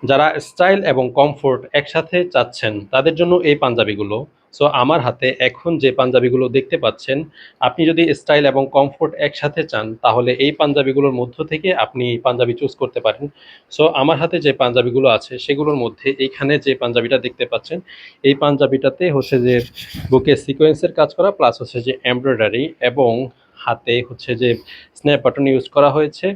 যারা স্টাইল এবং কমফোর্ট একসাথে চাচ্ছেন তাদের জন্য এই পাঞ্জাবিগুলো। সো আমার হাতে এখন যে পাঞ্জাবিগুলো দেখতে পাচ্ছেন, আপনি যদি স্টাইল এবং কমফোর্ট একসাথে চান তাহলে এই পাঞ্জাবিগুলোর মধ্য থেকে আপনি পাঞ্জাবি চুজ করতে পারেন। সো আমার হাতে যে পাঞ্জাবিগুলো আছে সেগুলোর মধ্যে এইখানে যে পাঞ্জাবিটা দেখতে পাচ্ছেন, এই পাঞ্জাবিটাতে হচ্ছে যে বুকে সিকোয়েন্সের কাজ করা প্লাস হচ্ছে যে এমব্রয়ডারি, এবং হাতে হচ্ছে যে স্ন্যাপ বাটন ইউজ করা হয়েছে।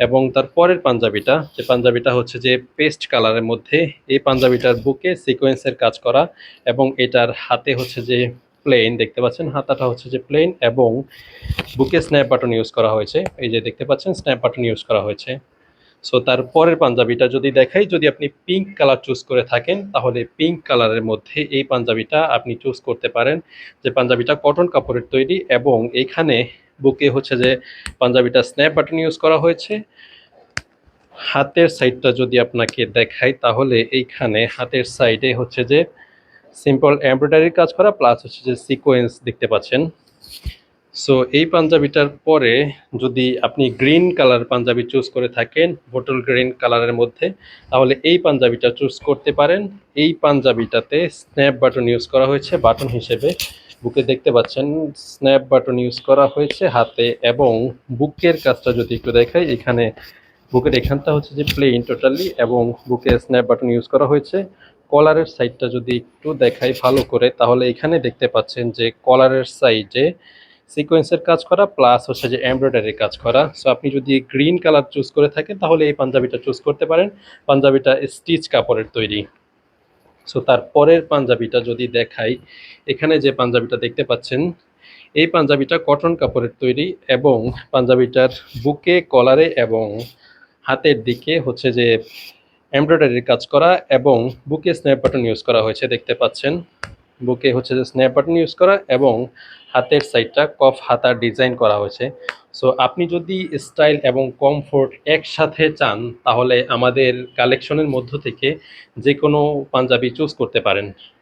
এবং তার পরের পাঞ্জাবিটা, যে পাঞ্জাবিটা হচ্ছে যে পেস্ট কালারের মধ্যে, এই পাঞ্জাবিটার বুকে সিকোয়েন্সের কাজ করা, এবং এটার হাতে হচ্ছে যে প্লেন দেখতে পাচ্ছেন, হাতাটা হচ্ছে যে প্লেন, এবং বুকে স্ন্যাপ বাটন ইউজ করা হয়েছে। এই যে দেখতে পাচ্ছেন স্ন্যাপ বাটন ইউজ করা হয়েছে। সো তার পরের পাঞ্জাবিটা যদি দেখাই, যদি আপনি পিঙ্ক কালার চুজ করে থাকেন তাহলে পিঙ্ক কালারের মধ্যে এই পাঞ্জাবিটা আপনি চুজ করতে পারেন, যে পাঞ্জাবিটা কটন কাপড়ের তৈরি, এবং এইখানে বুকে হচ্ছে যে পাঞ্জাবিটা স্ন্যাপ বাটন ইউজ করা হয়েছে। হাতের সাইডটা যদি আপনাকে দেখাই তাহলে এইখানে হাতের সাইডে হচ্ছে যে সিম্পল এমব্রয়ডারির কাজ করা প্লাস হচ্ছে যে সিকোয়েন্স দেখতে পাচ্ছেন। সো এই পাঞ্জাবিটার পরে যদি আপনি গ্রিন কালার পাঞ্জাবি চুজ করে থাকেন, বোটল গ্রিন কালারের মধ্যে, তাহলে এই পাঞ্জাবিটা চুজ করতে পারেন। এই পাঞ্জাবিটাতে স্ন্যাপ বাটন ইউজ করা হয়েছে বাটন হিসেবে, বুকে দেখতে পাচ্ছেন স্ন্যাপ বাটন ইউজ করা হয়েছে হাতে। এবং বুকের কাজটা যদি একটু দেখাই, এখানে বুকের এখানটা হচ্ছে যে প্লেন টোটালি, এবং বুকে স্ন্যাপ বাটন ইউজ করা হয়েছে। কলারের সাইডটা যদি একটু দেখাই ভালো করে, তাহলে এখানে দেখতে পাচ্ছেন যে কলারের সাইডে সিকোয়েন্সের কাজ করা প্লাস হচ্ছে যে এমব্রয়ডারির কাজ করা। সো আপনি যদি গ্রিন কালার চুজ করে থাকেন তাহলে এই পাঞ্জাবিটা চুজ করতে পারেন। পাঞ্জাবিটা স্টিচ কাপড়ের তৈরি। সো তার পরের পাঞ্জাবিটা যদি দেখাই, এখানে যে পাঞ্জাবিটা দেখতে পাচ্ছেন, এই পাঞ্জাবিটা কটন কাপড়ের তৈরি, এবং পাঞ্জাবিটার বুকে, কলারে এবং হাতের দিকে হচ্ছে যে এমব্রয়ডারির কাজ করা, এবং বুকে স্ন্যাপ বাটন ইউজ করা হয়েছে দেখতে পাচ্ছেন। বুকে হচ্ছে যে স্ন্যাপ বাটন ইউজ করা, এবং হাতের সাইডটা কফ হাতার ডিজাইন করা হয়েছে। সো আপনি যদি স্টাইল এবং কমফোর্ট একসাথে চান তাহলে আমাদের কালেকশনের মধ্য থেকে যে কোনো পাঞ্জাবি চুজ করতে পারেন।